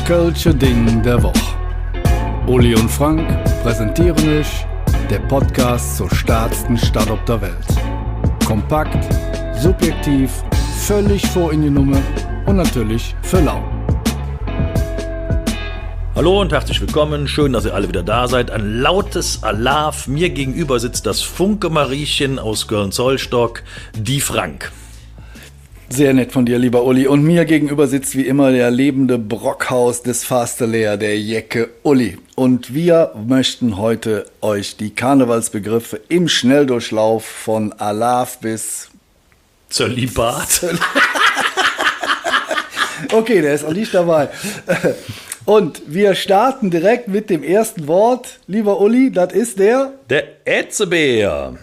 Das Kölsche Ding der Woche. Uli und Frank präsentieren euch der Podcast zur stärksten Stadt auf der Welt. Kompakt, subjektiv, völlig vor in die Nummer und natürlich für lau. Hallo und herzlich willkommen, schön, dass ihr alle wieder da seid. Ein lautes Alarv, mir gegenüber sitzt das Funke-Mariechen aus Köln-Zollstock, die Frank. Sehr nett von dir, lieber Uli. Und mir gegenüber sitzt wie immer der lebende Brockhaus des Fasteleer, der Jecke Uli. Und wir möchten heute euch die Karnevalsbegriffe im Schnelldurchlauf von Alarv bis Zölibat. Okay, der ist auch nicht dabei. Und wir starten direkt mit dem ersten Wort, lieber Uli, das ist der Ätzebär.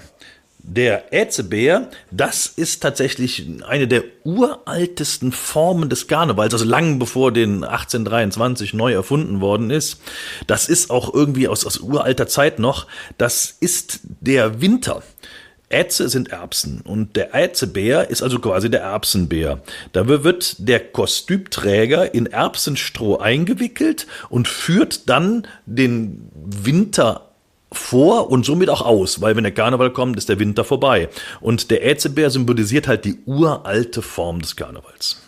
Der Ätzebär, das ist tatsächlich eine der uraltesten Formen des Karnevals, also lang bevor den 1823 neu erfunden worden ist. Das ist auch irgendwie aus uralter Zeit noch. Das ist der Winter. Ätze sind Erbsen und der Ätzebär ist also quasi der Erbsenbär. Da wird der Kostümträger in Erbsenstroh eingewickelt und führt dann den Winter vor und somit auch aus, weil wenn der Karneval kommt, ist der Winter vorbei. Und der Ätzebär symbolisiert halt die uralte Form des Karnevals.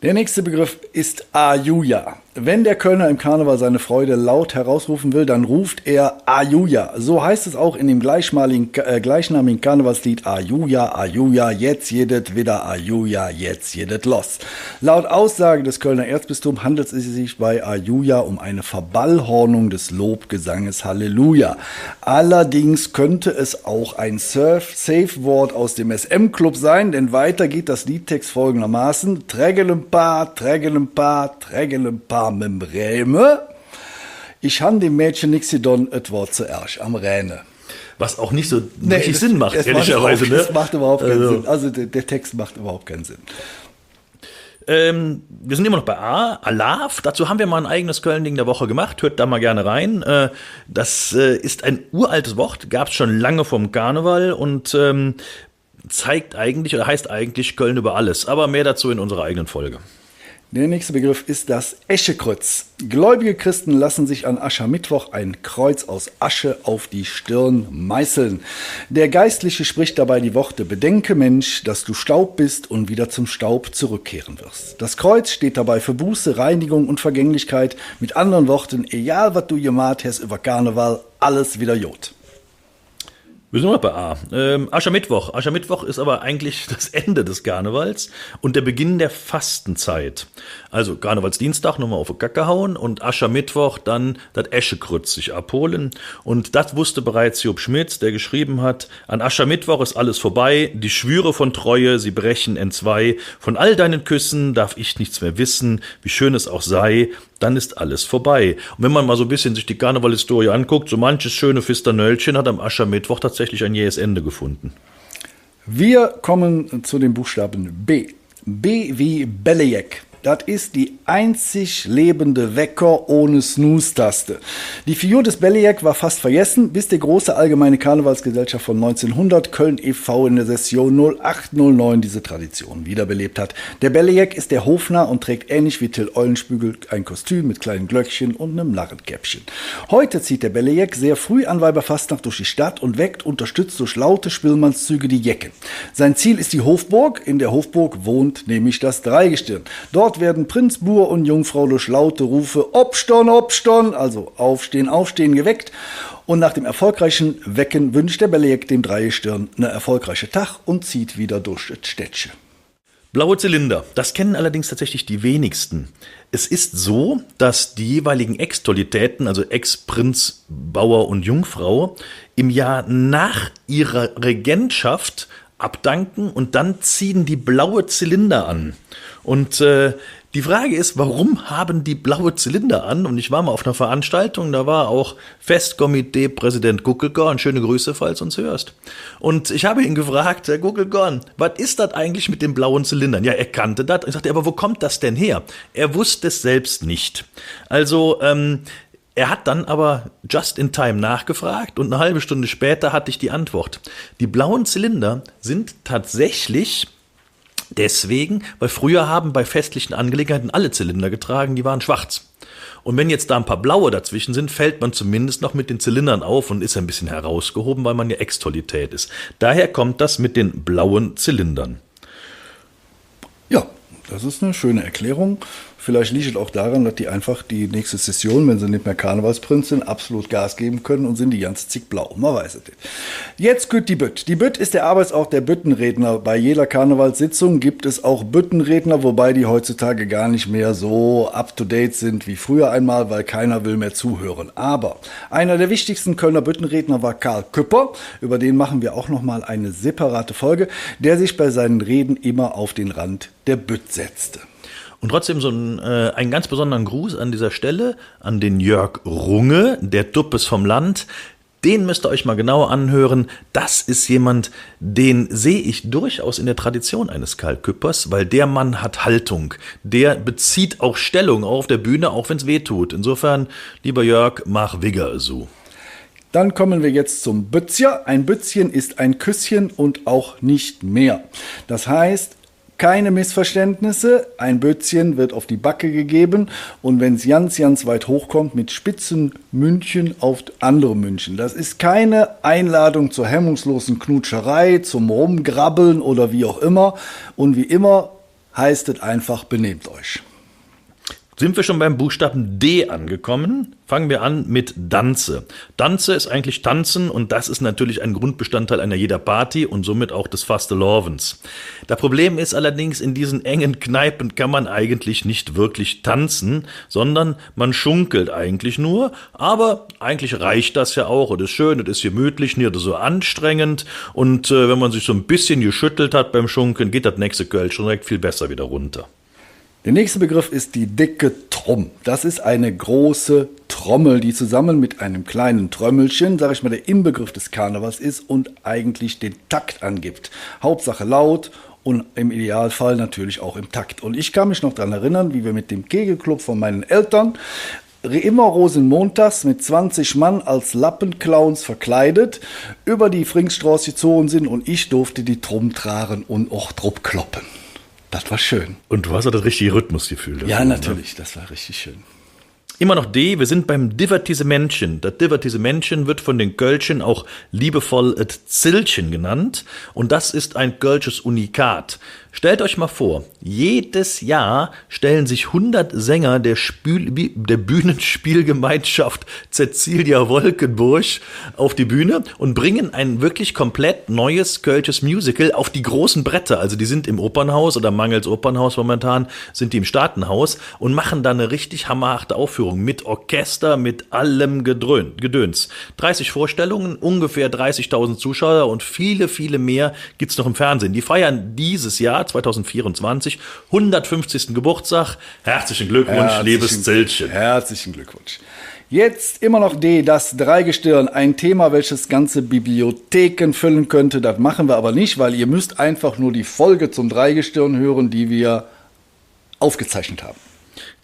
Der nächste Begriff ist Ajuja. Wenn der Kölner im Karneval seine Freude laut herausrufen will, dann ruft er Ajuja. So heißt es auch in dem gleichnamigen Karnevalslied Ajuja, Ajuja, jetzt jedet wieder Ajuja, jetzt jedet los. Laut Aussage des Kölner Erzbistums handelt es sich bei Ajuja um eine Verballhornung des Lobgesanges Halleluja. Allerdings könnte es auch ein Safe-Wort aus dem SM-Club sein, denn weiter geht das Liedtext folgendermaßen: Trägelempa, Trägelempa, Trägelempa mit Breme. Ich han dem Mädchen nixidon et Wort zuerst am Räne. Was auch nicht so richtig Sinn macht, ehrlicherweise. Das macht überhaupt keinen Sinn. Also der Text macht überhaupt keinen Sinn. Wir sind immer noch bei A, Alarv. Dazu haben wir mal ein eigenes Köln-Ding der Woche gemacht. Hört da mal gerne rein. Das ist ein uraltes Wort, gab es schon lange vom Karneval und zeigt eigentlich oder heißt eigentlich Köln über alles. Aber mehr dazu in unserer eigenen Folge. Der nächste Begriff ist das Eschekreuz. Gläubige Christen lassen sich an Aschermittwoch ein Kreuz aus Asche auf die Stirn meißeln. Der Geistliche spricht dabei die Worte: Bedenke, Mensch, dass du Staub bist und wieder zum Staub zurückkehren wirst. Das Kreuz steht dabei für Buße, Reinigung und Vergänglichkeit. Mit anderen Worten, egal was du gemacht hast über Karneval, alles wieder Jod. Wir sind noch bei A. Aschermittwoch. Aschermittwoch ist aber eigentlich das Ende des Karnevals und der Beginn der Fastenzeit. Also Karnevalsdienstag nochmal auf die Kacke hauen und Aschermittwoch dann das Eschekreuz sich abholen. Und das wusste bereits Job Schmitz, der geschrieben hat: An Aschermittwoch ist alles vorbei, die Schwüre von Treue, sie brechen entzwei. Von all deinen Küssen darf ich nichts mehr wissen, wie schön es auch sei, dann ist alles vorbei. Und wenn man mal so ein bisschen sich die Karnevalhistorie anguckt, so manches schöne Fisternöllchen hat am Aschermittwoch tatsächlich ein jähes Ende gefunden. Wir kommen zu dem Buchstaben B. B wie Bellejek. Das ist die einzig lebende Wecker ohne Snooze-Taste. Die Figur des Bellejek war fast vergessen, bis die große allgemeine Karnevalsgesellschaft von 1900 Köln e.V. in der Session 0809 diese Tradition wiederbelebt hat. Der Bellejek ist der Hofnarr und trägt ähnlich wie Till Eulenspiegel ein Kostüm mit kleinen Glöckchen und einem Narrenkäppchen. Heute zieht der Bellejek sehr früh an Weiberfastnacht durch die Stadt und weckt, unterstützt durch laute Spillmannszüge, die Jecken. Sein Ziel ist die Hofburg. In der Hofburg wohnt nämlich das Dreigestirn. Dort werden Prinz, Bur und Jungfrau durch laute Rufe Obston, Obston, also aufstehen, aufstehen, geweckt. Und nach dem erfolgreichen Wecken wünscht der Bellejek dem Dreigestirn eine erfolgreiche Tag und zieht wieder durch das Städtchen. Blaue Zylinder, das kennen allerdings tatsächlich die wenigsten. Es ist so, dass die jeweiligen Extolitäten, also Ex-Prinz, Bauer und Jungfrau, im Jahr nach ihrer Regentschaft abdanken und dann ziehen die blaue Zylinder an. Und die Frage ist, warum haben die blaue Zylinder an? Und ich war mal auf einer Veranstaltung, da war auch Festkomitee-Präsident Guckelgorn. Schöne Grüße, falls du uns hörst. Und ich habe ihn gefragt: Herr Guckelgorn, was ist das eigentlich mit den blauen Zylindern? Ja, er kannte das. Ich sagte, aber wo kommt das denn her? Er wusste es selbst nicht. Also, er hat dann aber just in time nachgefragt und eine halbe Stunde später hatte ich die Antwort. Die blauen Zylinder sind tatsächlich Deswegen, weil früher haben bei festlichen Angelegenheiten alle Zylinder getragen, die waren schwarz. Und wenn jetzt da ein paar blaue dazwischen sind, fällt man zumindest noch mit den Zylindern auf und ist ein bisschen herausgehoben, weil man ja Extollität ist. Daher kommt das mit den blauen Zylindern. Ja, das ist eine schöne Erklärung. Vielleicht liegt es auch daran, dass die einfach die nächste Session, wenn sie nicht mehr Karnevalsprinz sind, absolut Gas geben können und sind die ganze Zeit blau. Man weiß es nicht. Jetzt gut die Bütt. Die Bütt ist der Arbeitsort der Büttenredner. Bei jeder Karnevalssitzung gibt es auch Büttenredner, wobei die heutzutage gar nicht mehr so up-to-date sind wie früher einmal, weil keiner will mehr zuhören. Aber einer der wichtigsten Kölner Büttenredner war Karl Küpper. Über den machen wir auch nochmal eine separate Folge, der sich bei seinen Reden immer auf den Rand der Bütt setzte. Und trotzdem so einen ganz besonderen Gruß an dieser Stelle an den Jörg Runge, der Duppes vom Land. Den müsst ihr euch mal genauer anhören. Das ist jemand, den sehe ich durchaus in der Tradition eines Karl Küppers, weil der Mann hat Haltung. Der bezieht auch Stellung auf der Bühne, auch wenn es weh tut. Insofern, lieber Jörg, mach Wigger so. Dann kommen wir jetzt zum Bützja. Ein Bützchen ist ein Küsschen und auch nicht mehr. Das heißt, keine Missverständnisse, ein Bötzchen wird auf die Backe gegeben und wenn es ganz weit hochkommt, mit spitzen Mündchen auf andere Mündchen. Das ist keine Einladung zur hemmungslosen Knutscherei, zum Rumgrabbeln oder wie auch immer. Und wie immer heißt es einfach, benehmt euch. Sind wir schon beim Buchstaben D angekommen? Fangen wir an mit Danze. Danze ist eigentlich Tanzen und das ist natürlich ein Grundbestandteil einer jeder Party und somit auch des Fastelovens. Das Problem ist allerdings, in diesen engen Kneipen kann man eigentlich nicht wirklich tanzen, sondern man schunkelt eigentlich nur, aber eigentlich reicht das ja auch und ist schön, es ist gemütlich, nicht so anstrengend und wenn man sich so ein bisschen geschüttelt hat beim Schunkeln, geht das nächste Kölsch schon direkt viel besser wieder runter. Der nächste Begriff ist die dicke Tromm. Das ist eine große Trommel, die zusammen mit einem kleinen Trömmelchen, sage ich mal, der Inbegriff des Karnevals ist und eigentlich den Takt angibt. Hauptsache laut und im Idealfall natürlich auch im Takt. Und ich kann mich noch daran erinnern, wie wir mit dem Kegelclub von meinen Eltern immer Rosenmontags mit 20 Mann als Lappenclowns verkleidet über die Fringsstraße gezogen sind und ich durfte die Tromm tragen und auch Trupp kloppen. Das war schön. Und du hast ja das richtige Rhythmusgefühl. Ja, natürlich, das war richtig schön. Immer noch D, wir sind beim Divertissementchen. Das Divertissementchen wird von den Kölschen auch liebevoll et Zilchen genannt. Und das ist ein kölsches Unikat. Stellt euch mal vor, jedes Jahr stellen sich 100 Sänger der Bühnenspielgemeinschaft Cäcilia Wolkenburg auf die Bühne und bringen ein wirklich komplett neues kölsches Musical auf die großen Bretter. Also die sind im Opernhaus oder mangels Opernhaus momentan, sind die im Staatenhaus und machen da eine richtig hammerharte Aufführung mit Orchester, mit allem Gedöns. 30 Vorstellungen, ungefähr 30.000 Zuschauer und viele, viele mehr gibt's noch im Fernsehen. Die feiern dieses Jahr 2024, 150. Geburtstag. Herzlichen Glückwunsch, liebes Zilchen. Herzlichen Glückwunsch. Jetzt immer noch D, das Dreigestirn. Ein Thema, welches ganze Bibliotheken füllen könnte. Das machen wir aber nicht, weil ihr müsst einfach nur die Folge zum Dreigestirn hören, die wir aufgezeichnet haben.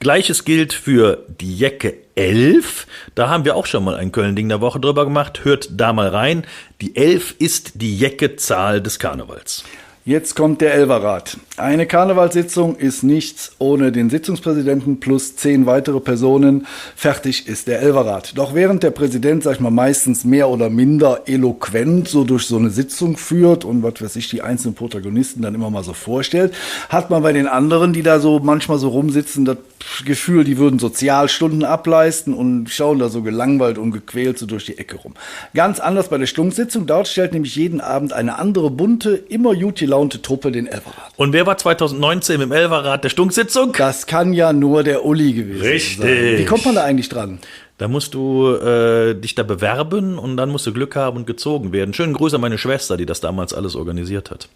Gleiches gilt für die Jecke 11. Da haben wir auch schon mal ein Köln-Ding der Woche drüber gemacht. Hört da mal rein. Die 11 ist die Jecke-Zahl des Karnevals. Jetzt kommt der Elverrat. Eine Karnevalssitzung ist nichts ohne den Sitzungspräsidenten plus 10 weitere Personen. Fertig ist der Elverrat. Doch während der Präsident, sag ich mal, meistens mehr oder minder eloquent so durch so eine Sitzung führt und was weiß ich, die einzelnen Protagonisten dann immer mal so vorstellt, hat man bei den anderen, die da so manchmal so rumsitzen, das Gefühl, die würden Sozialstunden ableisten und schauen da so gelangweilt und gequält so durch die Ecke rum. Ganz anders bei der Stunksitzung. Dort stellt nämlich jeden Abend eine andere bunte, immer gut gelaunte Truppe den Elverrat. Und wer war 2019 im Elverrat der Stunksitzung? Das kann ja nur der Uli gewesen sein. Richtig. Wie kommt man da eigentlich dran? Da musst du dich da bewerben und dann musst du Glück haben und gezogen werden. Schönen Gruß an meine Schwester, die das damals alles organisiert hat.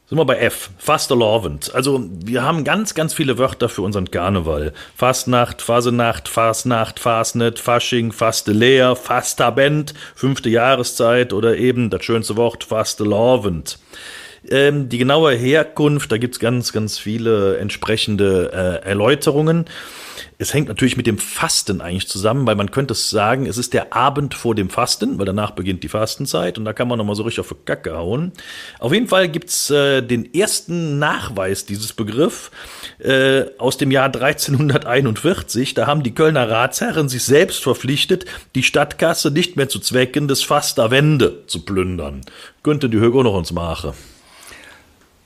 Sind wir bei F, Fastelovend. Also wir haben ganz, ganz viele Wörter für unseren Karneval. Fastnacht, Fasenacht, Fasnacht, Fasnet, Fasching, Fasteleer, Fastabend, 5. Jahreszeit oder eben das schönste Wort Fastelovend. Die genaue Herkunft, da gibt's ganz, ganz viele entsprechende Erläuterungen. Es hängt natürlich mit dem Fasten eigentlich zusammen, weil man könnte sagen, es ist der Abend vor dem Fasten, weil danach beginnt die Fastenzeit und da kann man nochmal so richtig auf die Kacke hauen. Auf jeden Fall gibt's den ersten Nachweis dieses Begriff aus dem Jahr 1341. Da haben die Kölner Ratsherren sich selbst verpflichtet, die Stadtkasse nicht mehr zu Zwecken des Fasterwende zu plündern. Könnte die Höhe noch uns machen.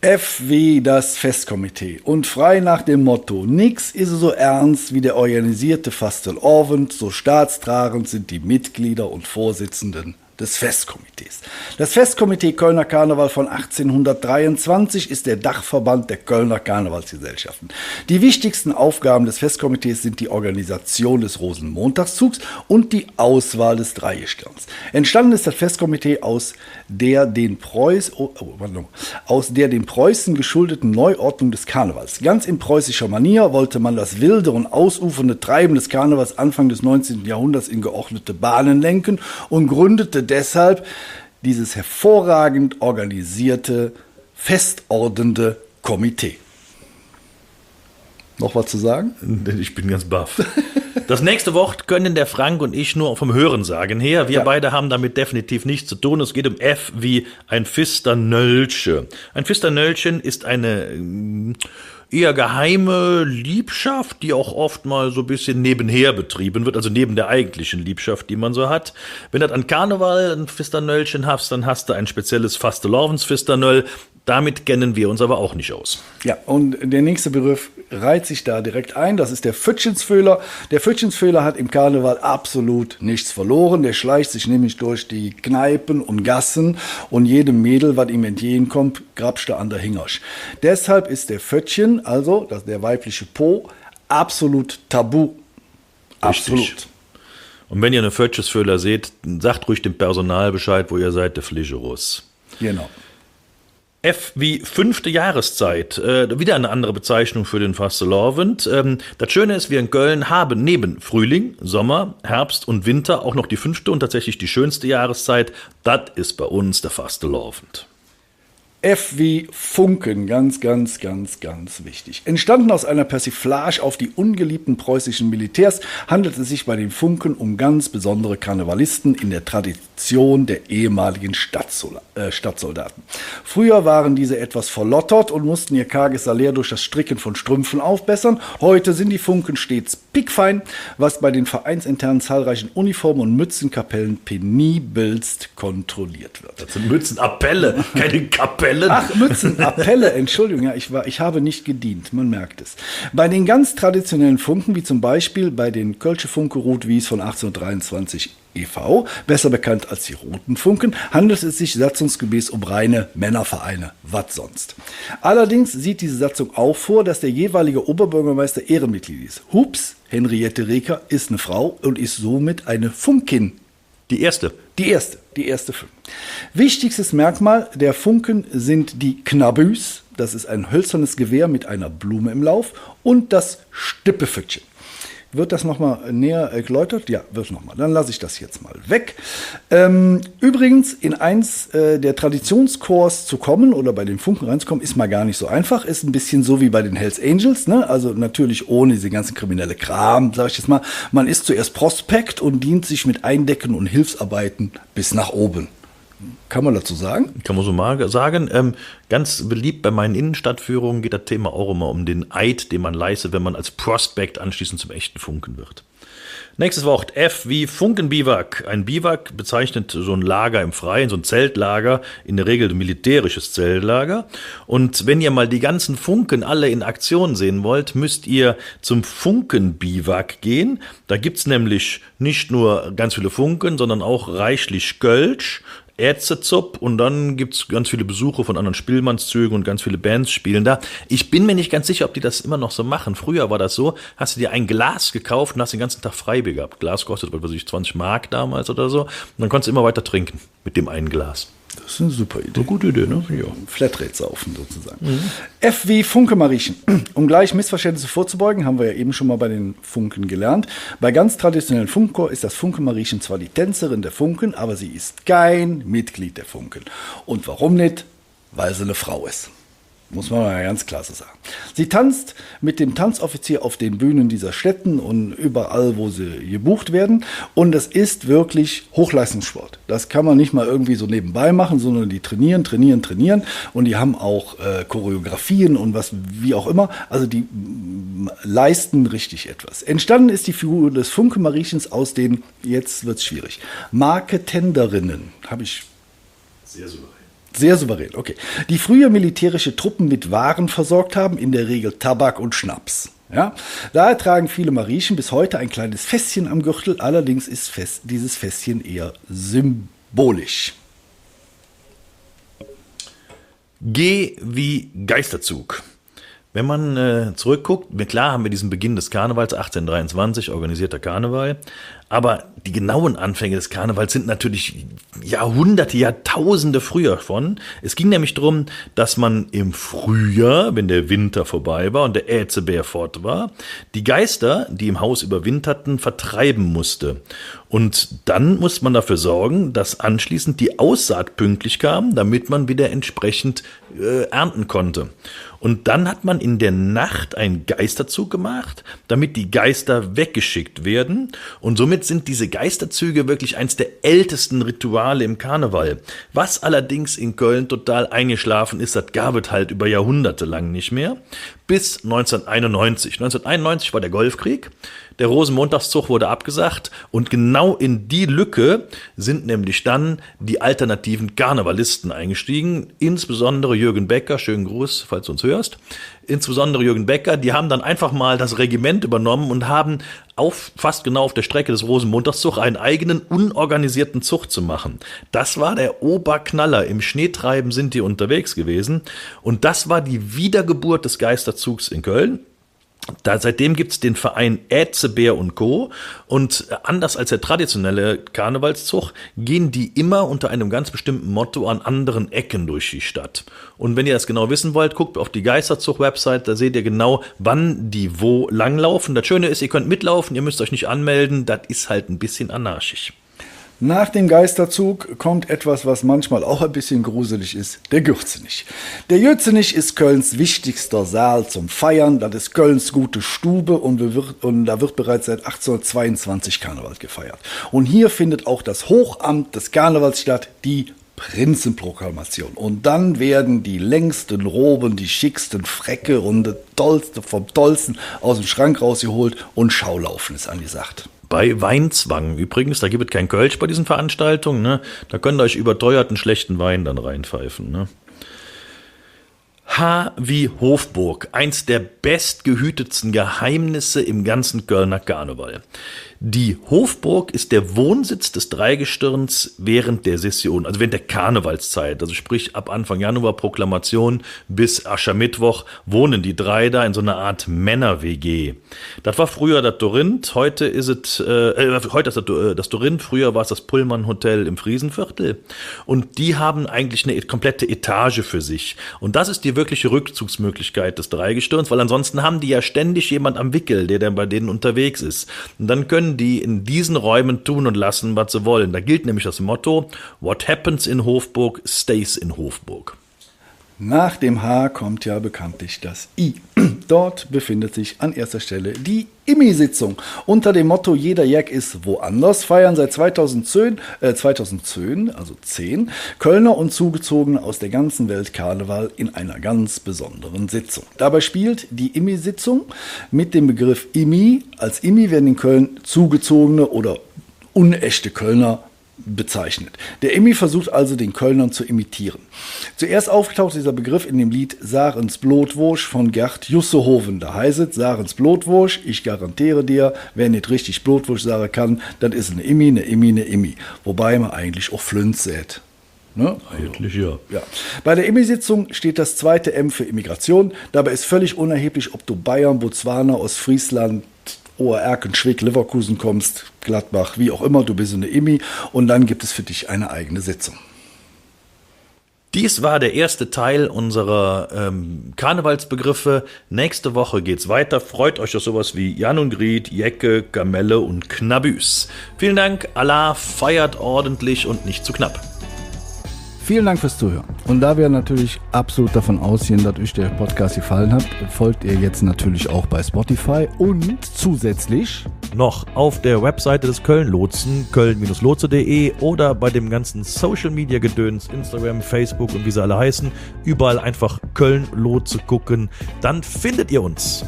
F wie das Festkomitee und frei nach dem Motto, nix ist so ernst wie der organisierte Fastelavond, so staatstragend sind die Mitglieder und Vorsitzenden des Festkomitees. Das Festkomitee Kölner Karneval von 1823 ist der Dachverband der Kölner Karnevalsgesellschaften. Die wichtigsten Aufgaben des Festkomitees sind die Organisation des Rosenmontagszugs und die Auswahl des Dreigestirns. Entstanden ist das Festkomitee aus der den Preußen geschuldeten Neuordnung des Karnevals. Ganz in preußischer Manier wollte man das wilde und ausufernde Treiben des Karnevals Anfang des 19. Jahrhunderts in geordnete Bahnen lenken und gründete deshalb dieses hervorragend organisierte, festordnende Komitee. Noch was zu sagen? Ich bin ganz baff. Das nächste Wort können der Frank und ich nur vom Hörensagen her. Wir beide haben damit definitiv nichts zu tun. Es geht um F wie ein Fisternölche. Ein Fisternölchen ist eine eher geheime Liebschaft, die auch oft mal so ein bisschen nebenher betrieben wird, also neben der eigentlichen Liebschaft, die man so hat. Wenn du an Karneval ein Fisternöllchen hast, dann hast du ein spezielles Fastelavonds-Fisternöll. Damit kennen wir uns aber auch nicht aus. Ja, und der nächste Begriff reiht sich da direkt ein. Das ist der Pfütschensföhler. Der Pfütschensföhler hat im Karneval absolut nichts verloren. Der schleicht sich nämlich durch die Kneipen und Gassen und jedem Mädel, was ihm entgegenkommt, grapscht er an der Hingersch. Deshalb ist der Pfötchen, also der weibliche Po, absolut tabu. Absolut. Richtig. Und wenn ihr eine Pfütschensföhler seht, sagt ruhig dem Personal Bescheid, wo ihr seid, der Fligerus. Genau. F wie 5. Jahreszeit, wieder eine andere Bezeichnung für den Fastelavond. Das Schöne ist, wir in Köln haben neben Frühling, Sommer, Herbst und Winter auch noch die 5. und tatsächlich die schönste Jahreszeit. Das ist bei uns der Fastelavond. F wie Funken, ganz, ganz, ganz, ganz wichtig. Entstanden aus einer Persiflage auf die ungeliebten preußischen Militärs, handelt es sich bei den Funken um ganz besondere Karnevalisten in der Tradition der ehemaligen Stadtsoldaten. Früher waren diese etwas verlottert und mussten ihr karges Salär durch das Stricken von Strümpfen aufbessern. Heute sind die Funken stets pickfein, was bei den vereinsinternen zahlreichen Uniformen und Mützenkapellen penibelst kontrolliert wird. Das sind Mützenappelle, keine Kapellen. Ach, Mützenappelle, Entschuldigung, ja, ich habe nicht gedient, man merkt es. Bei den ganz traditionellen Funken, wie zum Beispiel bei den Kölsche Funke Rot-Wies von 1823 e.V., besser bekannt als die Roten Funken, handelt es sich satzungsgemäß um reine Männervereine, was sonst. Allerdings sieht diese Satzung auch vor, dass der jeweilige Oberbürgermeister Ehrenmitglied ist. Hups, Henriette Reker ist eine Frau und ist somit eine Funkin. Die erste Funken. Wichtigstes Merkmal der Funken sind die Knabüs, das ist ein hölzernes Gewehr mit einer Blume im Lauf, und das Stippepfütchen. Wird das nochmal näher erläutert? Ja, wird nochmal. Dann lasse ich das jetzt mal weg. Übrigens, in eins der Traditionschors zu kommen oder bei den Funken reinzukommen, ist mal gar nicht so einfach. Ist ein bisschen so wie bei den Hells Angels, ne? Also natürlich ohne diese ganzen kriminelle Kram, sage ich jetzt mal. Man ist zuerst Prospekt und dient sich mit Eindecken und Hilfsarbeiten bis nach oben. Kann man dazu sagen? Kann man so mal sagen. Ganz beliebt bei meinen Innenstadtführungen geht das Thema auch immer um den Eid, den man leistet, wenn man als Prospekt anschließend zum echten Funken wird. Nächstes Wort, F wie Funkenbiwak. Ein Biwak bezeichnet so ein Lager im Freien, so ein Zeltlager, in der Regel ein militärisches Zeltlager. Und wenn ihr mal die ganzen Funken alle in Aktion sehen wollt, müsst ihr zum Funkenbiwak gehen. Da gibt's nämlich nicht nur ganz viele Funken, sondern auch reichlich Kölsch, Ätzezup, und dann gibt's ganz viele Besuche von anderen Spielmannszügen und ganz viele Bands spielen da. Ich bin mir nicht ganz sicher, ob die das immer noch so machen. Früher war das so, hast du dir ein Glas gekauft und hast den ganzen Tag Freibier gehabt. Glas kostet, was weiß ich, 20 Mark damals oder so. Und dann konntest du immer weiter trinken mit dem einen Glas. Das ist eine super Idee. Eine gute Idee, ne? Ja. Flatrate saufen sozusagen. F wie Funke Mariechen. Um gleich Missverständnisse vorzubeugen, haben wir ja eben schon mal bei den Funken gelernt. Bei ganz traditionellen Funkenchor ist das Funke Mariechen zwar die Tänzerin der Funken, aber sie ist kein Mitglied der Funken. Und warum nicht? weil sie eine Frau ist. Muss man mal ganz klar so sagen. Sie tanzt mit dem Tanzoffizier auf den Bühnen dieser Städten und überall, wo sie gebucht werden. Und es ist wirklich Hochleistungssport. Das kann man nicht mal irgendwie so nebenbei machen, sondern die trainieren. Und die haben auch Choreografien und was, wie auch immer. Also die leisten richtig etwas. Entstanden ist die Figur des Funke Mariechens aus den, jetzt wird's schwierig, Marketenderinnen. Habe ich sehr souverän. Sehr souverän, okay. Die früher militärische Truppen mit Waren versorgt haben, in der Regel Tabak und Schnaps. Ja? Daher tragen viele Mariechen bis heute ein kleines Fässchen am Gürtel, allerdings ist dieses Fässchen eher symbolisch. G wie Geisterzug. Wenn man zurückguckt, klar haben wir diesen Beginn des Karnevals, 1823, organisierter Karneval, aber die genauen Anfänge des Karnevals sind natürlich Jahrhunderte, Jahrtausende früher von. Es ging nämlich darum, dass man im Frühjahr, wenn der Winter vorbei war und der Ätzebär fort war, die Geister, die im Haus überwinterten, vertreiben musste. Und dann muss man dafür sorgen, dass anschließend die Aussaat pünktlich kam, damit man wieder entsprechend ernten konnte. Und dann hat man in der Nacht einen Geisterzug gemacht, damit die Geister weggeschickt werden. Und somit sind diese Geisterzüge wirklich eins der ältesten Rituale im Karneval. Was allerdings in Köln total eingeschlafen ist, das gab es halt über Jahrhunderte lang nicht mehr. Bis 1991. 1991 war der Golfkrieg. Der Rosenmontagszug wurde abgesagt und genau in die Lücke sind nämlich dann die alternativen Karnevalisten eingestiegen, insbesondere Jürgen Becker, schönen Gruß, falls du uns hörst, insbesondere Jürgen Becker, die haben dann einfach mal das Regiment übernommen und haben fast genau auf der Strecke des Rosenmontagszugs einen eigenen unorganisierten Zug zu machen. Das war der Oberknaller, im Schneetreiben sind die unterwegs gewesen und das war die Wiedergeburt des Geisterzugs in Köln. Seitdem gibt es den Verein Ätzebär und Co. Und anders als der traditionelle Karnevalszug gehen die immer unter einem ganz bestimmten Motto an anderen Ecken durch die Stadt. Und wenn ihr das genau wissen wollt, guckt auf die Geisterzug-Website, da seht ihr genau, wann die wo langlaufen. Das Schöne ist, ihr könnt mitlaufen, ihr müsst euch nicht anmelden, das ist halt ein bisschen anarchisch. Nach dem Geisterzug kommt etwas, was manchmal auch ein bisschen gruselig ist, der Gürzenich. Der Gürzenich ist Kölns wichtigster Saal zum Feiern, das ist Kölns gute Stube und da wird bereits seit 1822 Karneval gefeiert. Und hier findet auch das Hochamt des Karnevals statt, die Prinzenproklamation. Und dann werden die längsten Roben, die schicksten Fräcke und das Tollste vom Tollsten aus dem Schrank rausgeholt und Schaulaufen ist angesagt. Bei Weinzwang übrigens, da gibt es kein Kölsch bei diesen Veranstaltungen, ne? Da könnt ihr euch überteuerten schlechten Wein dann reinpfeifen. Ne? H wie Hofburg, eins der bestgehütetsten Geheimnisse im ganzen Kölner Karneval. Die Hofburg ist der Wohnsitz des Dreigestirns während der Session, also während der Karnevalszeit, also sprich ab Anfang Januar Proklamation bis Aschermittwoch wohnen die drei da in so einer Art Männer-WG. Das war früher das Dorinth, heute ist es das Dorinth, früher war es das Pullman Hotel im Friesenviertel und die haben eigentlich eine komplette Etage für sich und das ist die wirkliche Rückzugsmöglichkeit des Dreigestirns, weil ansonsten haben die ja ständig jemand am Wickel, der dann bei denen unterwegs ist und dann können die in diesen Räumen tun und lassen, was sie wollen. Da gilt nämlich das Motto, what happens in Hofburg stays in Hofburg. Nach dem H kommt ja bekanntlich das I. Dort befindet sich an erster Stelle die Immi-Sitzung. Unter dem Motto Jeder Jack ist woanders feiern seit 2010, Kölner und Zugezogene aus der ganzen Welt Karneval in einer ganz besonderen Sitzung. Dabei spielt die Immi-Sitzung mit dem Begriff Immi. Als Immi werden in Köln Zugezogene oder unechte Kölner bezeichnet. Der Immi versucht also den Kölnern zu imitieren. Zuerst auftaucht dieser Begriff in dem Lied Sarens Blutwursch von Gerd Jussehoven. Da heißt es, Sarens Blutwursch, ich garantiere dir, wer nicht richtig Blutwursch sagen kann, dann ist eine Immi, eine Immi, eine Immi. Wobei man eigentlich auch Flönt sät. Ne? Eigentlich ja. Bei der Immi-Sitzung steht das zweite M für Immigration. Dabei ist völlig unerheblich, ob du Bayern, Botswana, Ostfriesland, Oererken, Schwick, Leverkusen kommst, Gladbach, wie auch immer, du bist eine Immi und dann gibt es für dich eine eigene Sitzung. Dies war der erste Teil unserer Karnevalsbegriffe. Nächste Woche geht's weiter. Freut euch auf sowas wie Jan und Griet, Jecke, Gamelle und Knabüs. Vielen Dank, Allah, feiert ordentlich und nicht zu knapp. Vielen Dank fürs Zuhören. Und da wir natürlich absolut davon ausgehen, dass euch der Podcast gefallen hat, folgt ihr jetzt natürlich auch bei Spotify und zusätzlich noch auf der Webseite des Köln-Lotsen, köln-lotse.de oder bei dem ganzen Social-Media-Gedöns, Instagram, Facebook und wie sie alle heißen, überall einfach Köln-Lotse gucken, dann findet ihr uns.